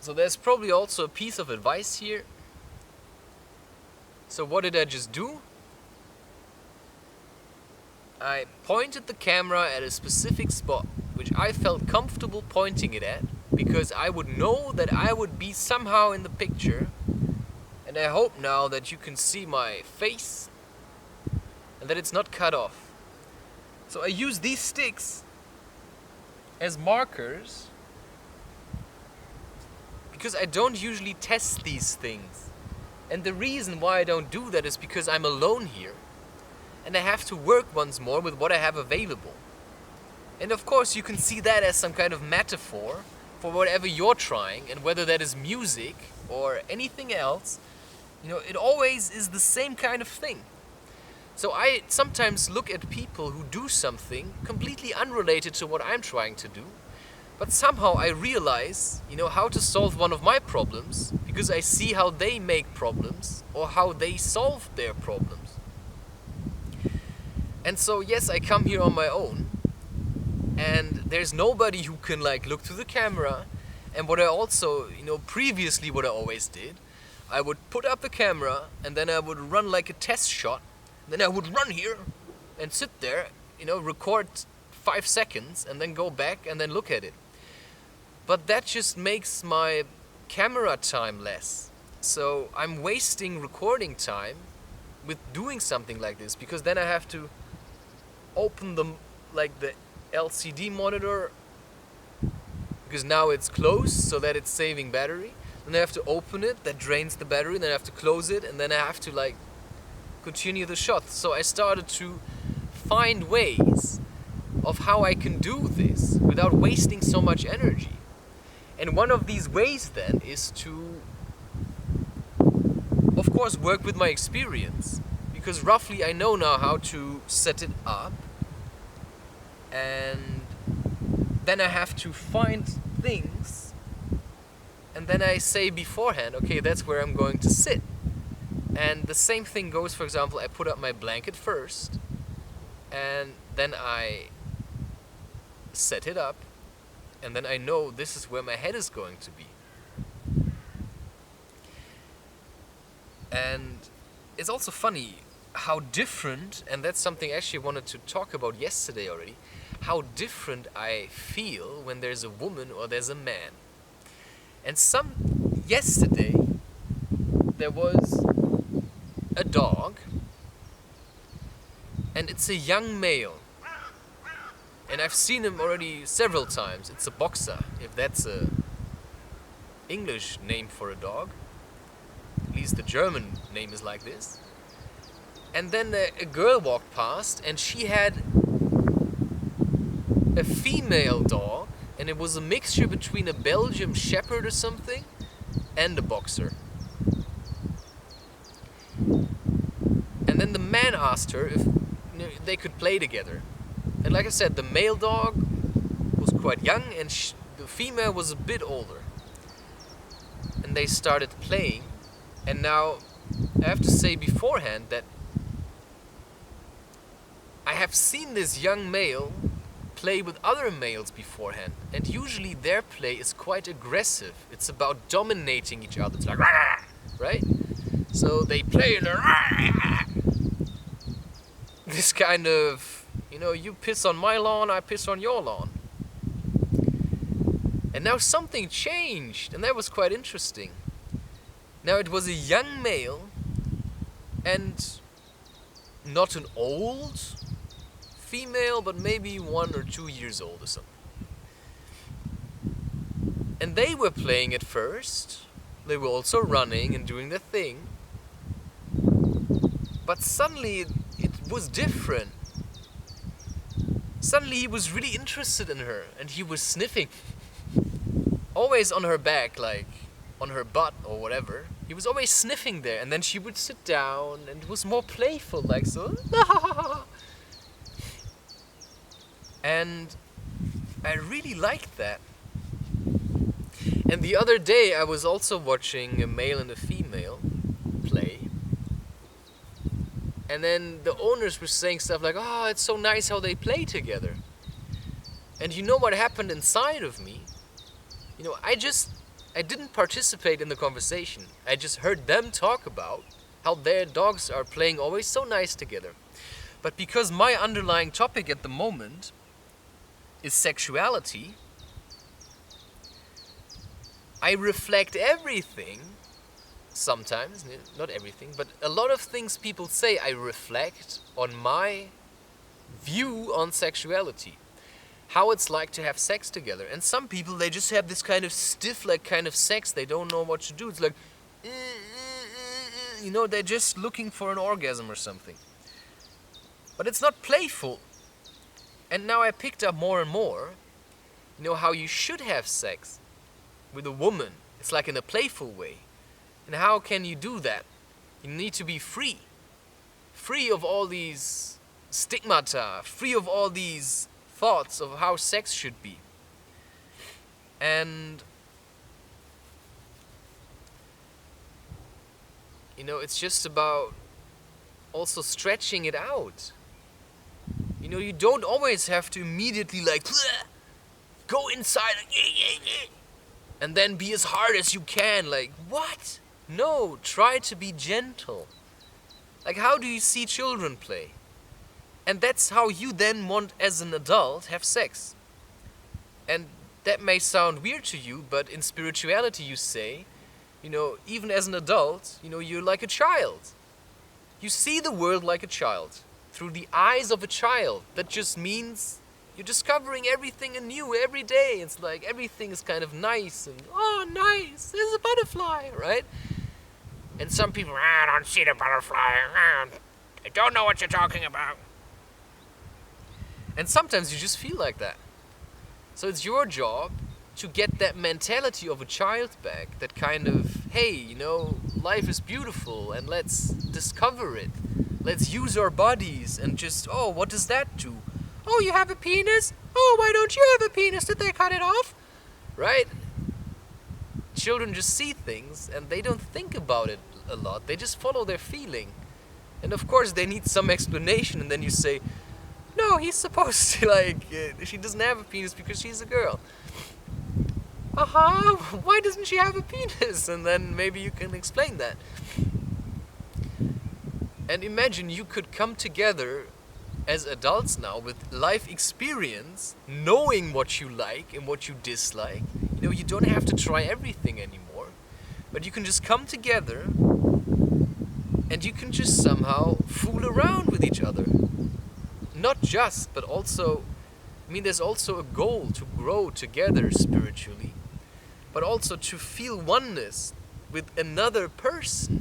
So there's probably also a piece of advice here. So what did I just do? I pointed the camera at a specific spot, which I felt comfortable pointing it at, because I would know that I would be somehow in the picture. And I hope now that you can see my face and that it's not cut off. So I use these sticks as markers because I don't usually test these things. And the reason why I don't do that is because I'm alone here and I have to work once more with what I have available. And of course you can see that as some kind of metaphor for whatever you're trying, and whether that is music or anything else, it always is the same kind of thing. So I sometimes look at people who do something completely unrelated to what I'm trying to do, but somehow I realize, how to solve one of my problems because I see how they make problems or how they solve their problems. And so yes, I come here on my own, and there's nobody who can look to the camera. And what I also, previously what I always did, I would put up the camera and then I would run like a test shot. Then I would run here and sit there, record 5 seconds and then go back and then look at it. But that just makes my camera time less. So I'm wasting recording time with doing something like this, because then I have to open the LCD monitor, because now it's closed so that it's saving battery. Then I have to open it, that drains the battery, then I have to close it, and then I have to continue the shot. So I started to find ways of how I can do this without wasting so much energy. And one of these ways then is to, of course, work with my experience, because roughly I know now how to set it up, and then I have to find things, and then I say beforehand, okay, that's where I'm going to sit. And the same thing goes, for example, I put up my blanket first, and then I set it up, and then I know this is where my head is going to be. And it's also funny how different, and that's something actually I wanted to talk about yesterday already, how different I feel when there's a woman or there's a man. And yesterday there was a dog, and it's a young male, and I've seen him already several times. It's a boxer, if that's a English name for a dog. At least the German name is like this. And then a girl walked past, and she had a female dog, and it was a mixture between a Belgian Shepherd or something and a boxer. And then the man asked her if they could play together. And like I said, the male dog was quite young, and the female was a bit older. And they started playing. And now I have to say beforehand that I have seen this young male play with other males beforehand, and usually their play is quite aggressive. It's about dominating each other. It's like, right? So they play in this kind of, you piss on my lawn, I piss on your lawn. And now something changed, and that was quite interesting. Now it was a young male, and not an old female, but maybe 1 or 2 years old or something. And they were playing at first. They were also running and doing their thing. But suddenly it was different. Suddenly he was really interested in her, and he was sniffing. Always on her back, on her butt or whatever. He was always sniffing there, and then she would sit down, and it was more playful, so. And I really liked that. And the other day I was also watching a male and a female play. And then the owners were saying stuff like, oh, it's so nice how they play together. And you know what happened inside of me? I just I didn't participate in the conversation. I just heard them talk about how their dogs are playing always so nice together. But because my underlying topic at the moment is sexuality, I reflect everything, sometimes, not everything, but a lot of things people say I reflect on my view on sexuality. How it's like to have sex together. And some people, they just have this kind of stiff, like, kind of sex. They don't know what to do. It's like, you know, they're just looking for an orgasm or something. But it's not playful. And now I picked up more and more, you know, how you should have sex with a woman. It's like in a playful way. And how can you do that? You need to be free. Free of all these stigmata. Free of all these thoughts of how sex should be. And you know, it's just about also stretching it out. You know, you don't always have to immediately like go inside and then be as hard as you can. Like, what? No, try to be gentle. Like, how do you see children play? And that's how you then want, as an adult, have sex. And that may sound weird to you, but in spirituality you say, you know, even as an adult, you know, you're like a child. You see the world like a child, through the eyes of a child. That just means you're discovering everything anew every day. It's like everything is kind of nice and, oh, nice, there's a butterfly, right? And some people, I don't see the butterfly, I don't know what you're talking about. And sometimes you just feel like that. So it's your job to get that mentality of a child back, that kind of, hey, you know, life is beautiful and let's discover it. Let's use our bodies and just, oh, what does that do? Oh, you have a penis? Oh, why don't you have a penis? Did they cut it off? Right? Children just see things and they don't think about it a lot. They just follow their feeling. And of course they need some explanation, and then you say, no, he's supposed to, like, she doesn't have a penis because she's a girl. Why doesn't she have a penis? And then maybe you can explain that. And imagine you could come together as adults now with life experience, knowing what you like and what you dislike. You know, you don't have to try everything anymore, but you can just come together and you can just somehow fool around with each other. Not just, but also, I mean, there's also a goal to grow together spiritually, but also to feel oneness with another person.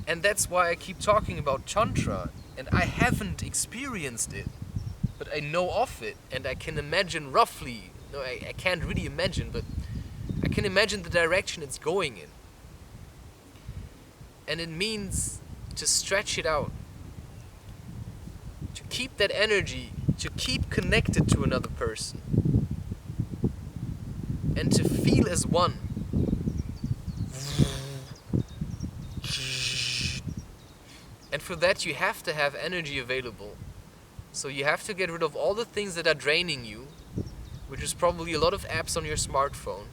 And that's why I keep talking about Tantra, and I haven't experienced it, but I know of it, and I can imagine roughly, no, I can't really imagine, but I can imagine the direction it's going in. And it means to stretch it out, to keep that energy, to keep connected to another person, and to feel as one. And for that you have to have energy available. So you have to get rid of all the things that are draining you, which is probably a lot of apps on your smartphone,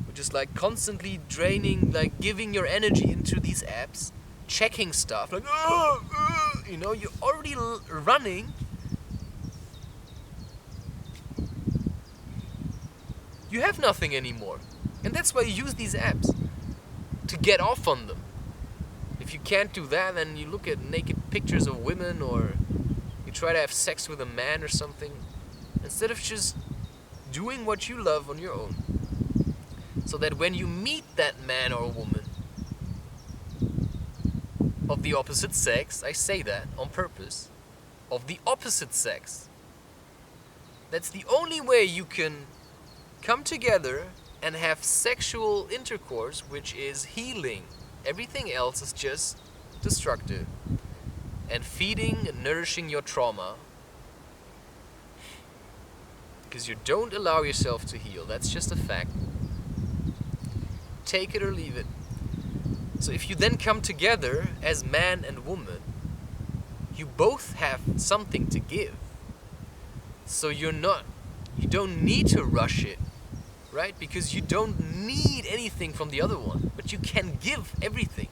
which is like constantly draining, like giving your energy into these apps, checking stuff, like, you know, you're already running. You have nothing anymore. And that's why you use these apps, to get off on them. If you can't do that, then you look at naked pictures of women, or you try to have sex with a man or something, instead of just doing what you love on your own. So that when you meet that man or woman of the opposite sex, I say that on purpose, of the opposite sex, that's the only way you can come together and have sexual intercourse, which is healing. Everything else is just destructive and feeding and nourishing your trauma, because you don't allow yourself to heal. That's just a fact. Take it or leave it. So if you then come together as man and woman, you both have something to give. So you don't need to rush it. right? Because you don't need anything from the other one, but you can give everything.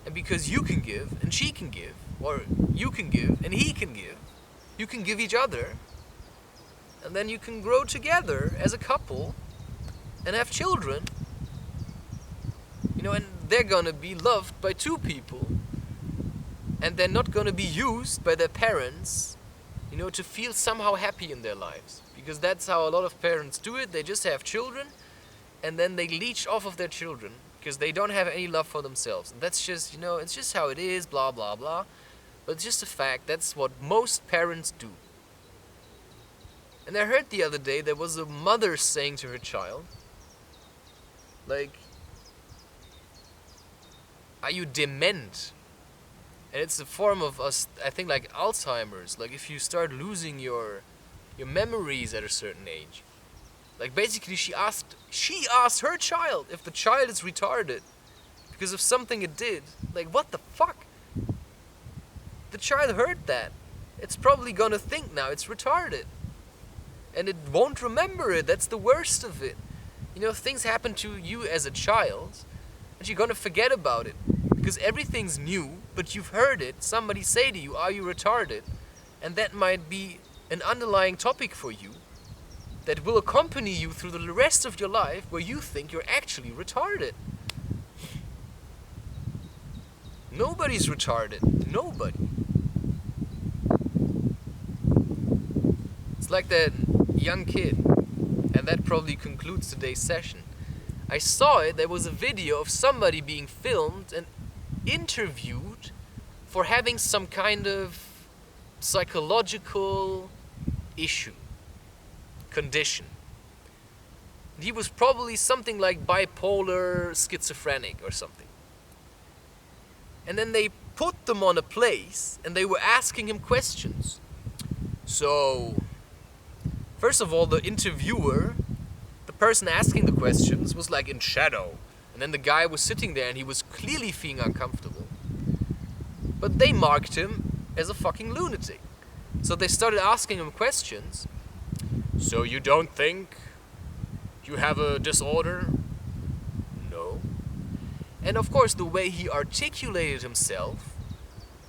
And because you can give, and she can give, or you can give, and he can give, you can give each other, and then you can grow together as a couple and have children, and they're gonna be loved by two people, and they're not gonna be used by their parents, to feel somehow happy in their lives. Because that's how a lot of parents do it. They just have children, and then they leech off of their children, because they don't have any love for themselves. And that's just, it's just how it is, blah, blah, blah. But it's just a fact. That's what most parents do. And I heard the other day there was a mother saying to her child, like, are you dement? And it's a form of I think, like Alzheimer's. Like, if you start losing your memories at a certain age. Like, basically she asked her child if the child is retarded because of something it did. Like, what the fuck? The child heard that. It's probably gonna think now it's retarded. And it won't remember it. That's the worst of it. Things happen to you as a child, and you're gonna forget about it. Because everything's new, but you've heard it. Somebody say to you, are you retarded? And that might be an underlying topic for you that will accompany you through the rest of your life, where you think you're actually retarded. Nobody's retarded. Nobody. It's like that young kid, and that probably concludes today's session. I saw it. There was a video of somebody being filmed and interviewed for having some kind of psychological issue, condition. He was probably something like bipolar, schizophrenic or something. And then they put them on a place and they were asking him questions. So, first of all, the interviewer, the person asking the questions, was like in shadow. And then the guy was sitting there and he was clearly feeling uncomfortable. But they marked him as a fucking lunatic. So they started asking him questions. So you don't think you have a disorder? No. And of course, the way he articulated himself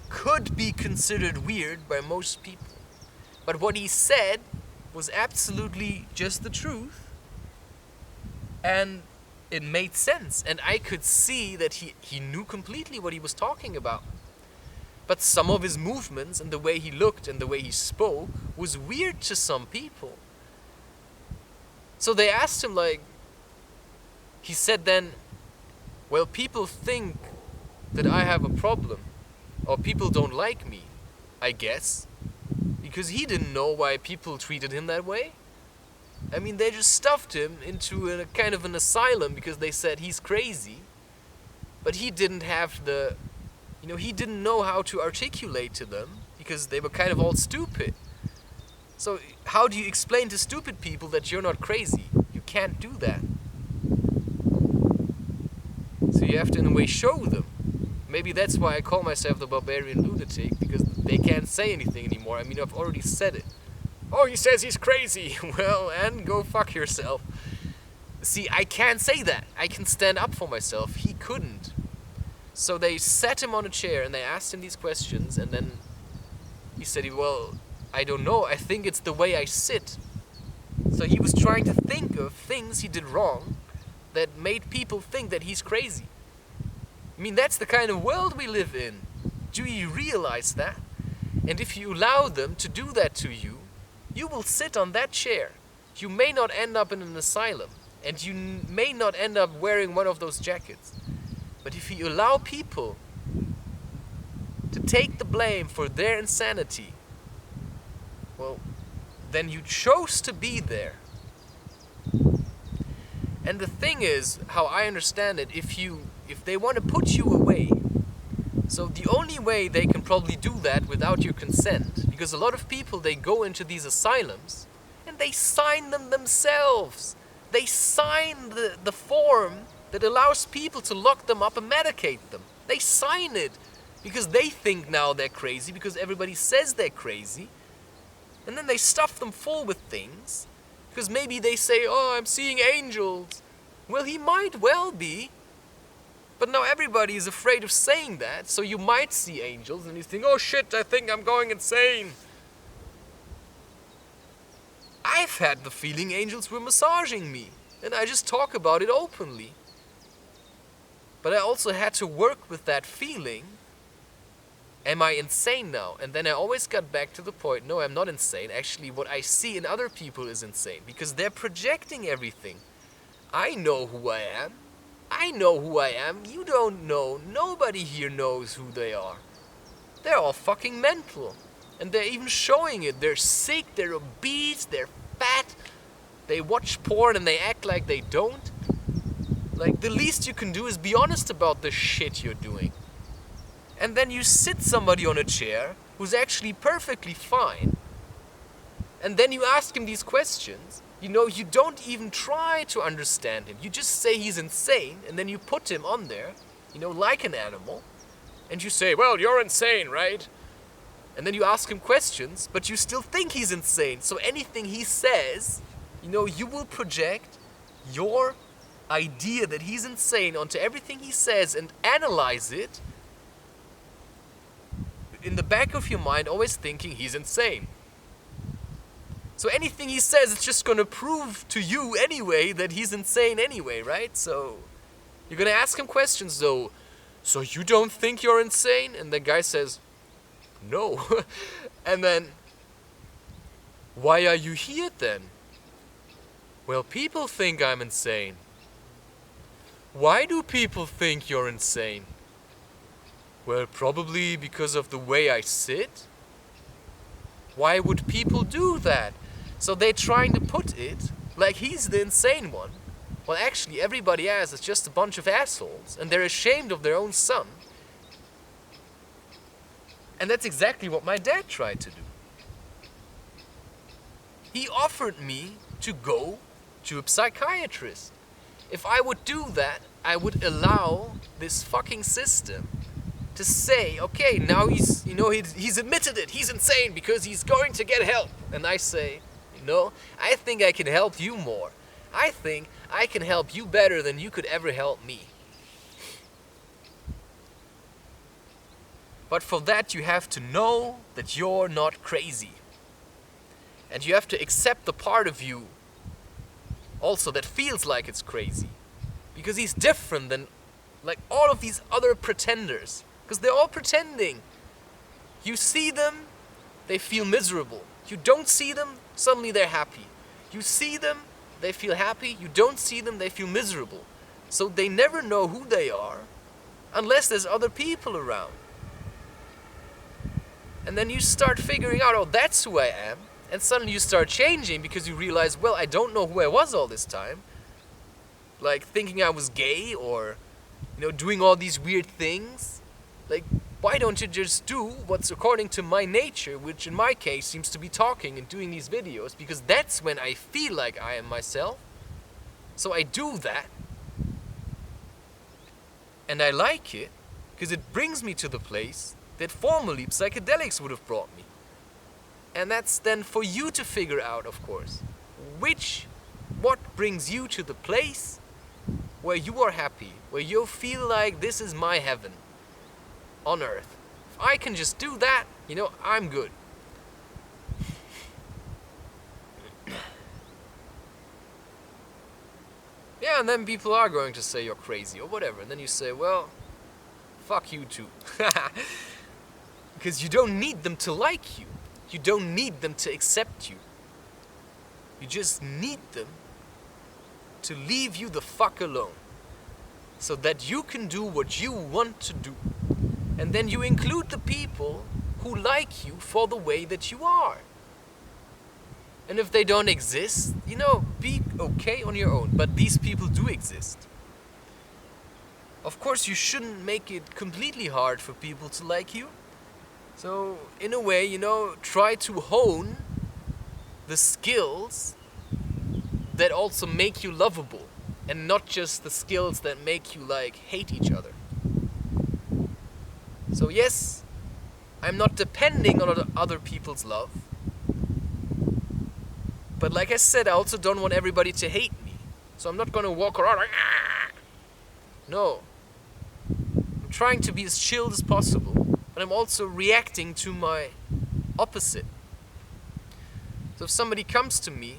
could be considered weird by most people. But what he said was absolutely just the truth. And it made sense. And I could see that he knew completely what he was talking about. But some of his movements and the way he looked and the way he spoke was weird to some people. So they asked him, like, he said then, well, people think that I have a problem, or people don't like me, I guess, because he didn't know why people treated him that way. I mean, they just stuffed him into a kind of an asylum because they said he's crazy, but he didn't have the, he didn't know how to articulate to them because they were kind of all stupid. So how do you explain to stupid people that you're not crazy? You can't do that. So you have to, in a way, show them. Maybe that's why I call myself the Barbarian Lunatic, because they can't say anything anymore. I mean, I've already said it. Oh, he says he's crazy. Well, and go fuck yourself. See, I can't say that. I can stand up for myself. He couldn't. So they sat him on a chair and they asked him these questions, and then he said, well, I don't know, I think it's the way I sit. So he was trying to think of things he did wrong that made people think that he's crazy. I mean, that's the kind of world we live in. Do you realize that? And if you allow them to do that to you, you will sit on that chair. You may not end up in an asylum, and you may not end up wearing one of those jackets. But if you allow people to take the blame for their insanity, well, then you chose to be there. And the thing is, how I understand it, if they want to put you away, so the only way they can probably do that without your consent, because a lot of people, they go into these asylums and they sign them themselves. They sign the form that allows people to lock them up and medicate them. They sign it because they think now they're crazy, because everybody says they're crazy. And then they stuff them full with things. Because maybe they say, oh, I'm seeing angels. Well, he might well be. But now everybody is afraid of saying that, so you might see angels and you think, oh shit, I think I'm going insane. I've had the feeling angels were massaging me, and I just talk about it openly. But I also had to work with that feeling. Am I insane now? And then I always got back to the point, no, I'm not insane. Actually, what I see in other people is insane, because they're projecting everything. I know who I am. I know who I am. You don't know. Nobody here knows who they are. They're all fucking mental. And they're even showing it. They're sick, they're obese, they're fat. They watch porn and they act like they don't. Like, the least you can do is be honest about the shit you're doing. And then you sit somebody on a chair who's actually perfectly fine. And then you ask him these questions. You know, you don't even try to understand him. You just say he's insane, and then you put him on there, you know, like an animal. And you say, well, you're insane, right? And then you ask him questions, but you still think he's insane. So anything he says, you know, you will project your idea that he's insane onto everything he says and analyze it in the back of your mind, always thinking he's insane. So anything he says, it's just going to prove to you anyway that he's insane anyway, right? So you're going to ask him questions though. So you don't think you're insane? And the guy says, no. And then, why are you here then? Well, people think I'm insane. Why do people think you're insane? Well, probably because of the way I sit. Why would people do that? So they're trying to put it like he's the insane one. Well, actually, everybody else is just a bunch of assholes, and they're ashamed of their own son. And that's exactly what my dad tried to do. He offered me to go to a psychiatrist. If I would do that, I would allow this fucking system to say, okay, now he's admitted it, he's insane because he's going to get help. And I say, no, I think I can help you more. I think I can help you better than you could ever help me. But for that you have to know that you're not crazy. And you have to accept the part of you also that feels like it's crazy. Because he's different than like all of these other pretenders. Because they're all pretending. You see them, they feel miserable. You don't see them, suddenly they're happy. You see them, they feel happy. You don't see them, they feel miserable. So they never know who they are unless there's other people around. And then you start figuring out, oh, that's who I am. And suddenly you start changing because you realize, well, I don't know who I was all this time. Like thinking I was gay or, doing all these weird things. Like, why don't you just do what's according to my nature, which in my case seems to be talking and doing these videos, because that's when I feel like I am myself. So I do that. And I like it, because it brings me to the place that formerly psychedelics would have brought me. And that's then for you to figure out, of course, what brings you to the place where you are happy, where you feel like this is my heaven on earth. If I can just do that, I'm good. Yeah, and then people are going to say you're crazy or whatever, and then you say, well, fuck you too. Because you don't need them to like you. You don't need them to accept you. You just need them to leave you the fuck alone. So that you can do what you want to do. And then you include the people who like you for the way that you are. And if they don't exist, be okay on your own. But these people do exist. Of course, you shouldn't make it completely hard for people to like you. So, in a way, try to hone the skills that also make you lovable. And not just the skills that make you, hate each other. So yes, I'm not depending on other people's love. But like I said, I also don't want everybody to hate me. So I'm not gonna walk around like, ah! No. I'm trying to be as chilled as possible, but I'm also reacting to my opposite. So if somebody comes to me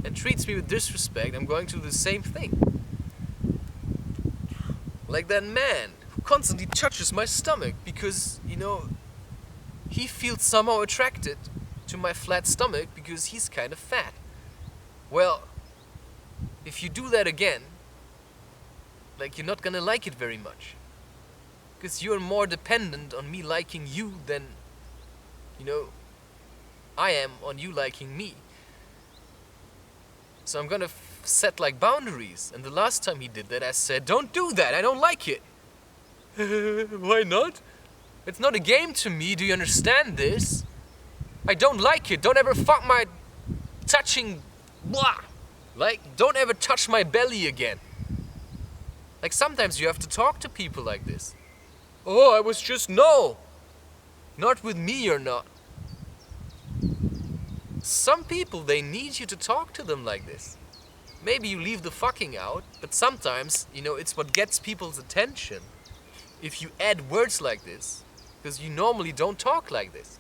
and treats me with disrespect, I'm going to do the same thing. Like that man who constantly touches my stomach because, you know, he feels somehow attracted to my flat stomach because he's kind of fat. Well, if you do that again, like, you're not gonna like it very much. Because you're more dependent on me liking you than, you know, I am on you liking me. So I'm gonna set like boundaries. And the last time he did that, I said, don't do that, I don't like it. Why not? It's not a game to me, do you understand this? I don't like it, don't ever fuck my touching, blah. Like, don't ever touch my belly again. Like, sometimes you have to talk to people like this. Oh, I was just, no. Not with me, you're not. Some people, they need you to talk to them like this. Maybe you leave the fucking out, but sometimes, you know, it's what gets people's attention. If you add words like this, because you normally don't talk like this.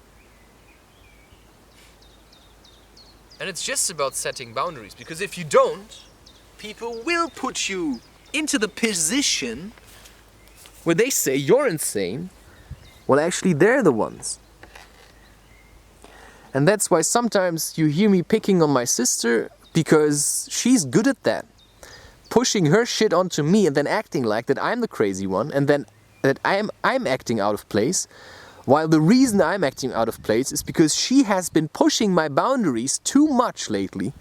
And it's just about setting boundaries, because if you don't, people will put you into the position where they say you're insane. Well, actually, they're the ones. And that's why sometimes you hear me picking on my sister, because she's good at that. Pushing her shit onto me and then acting like that I'm the crazy one, and then that I'm acting out of place. While the reason I'm acting out of place is because she has been pushing my boundaries too much lately.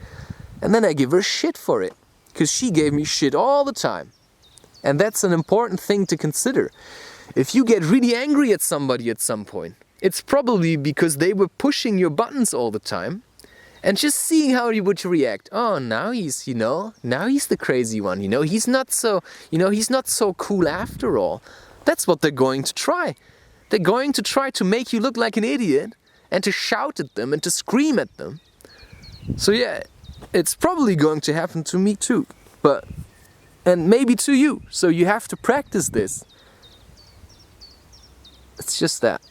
And then I give her shit for it. Because she gave me shit all the time. And that's an important thing to consider. If you get really angry at somebody at some point, it's probably because they were pushing your buttons all the time. And just seeing how you would react. Oh, now he's, you know, now he's the crazy one. You know, he's not so, you know, he's not so cool after all. That's what they're going to try. They're going to try to make you look like an idiot and to shout at them and to scream at them. So yeah, it's probably going to happen to me too. And maybe to you. So you have to practice this. It's just that.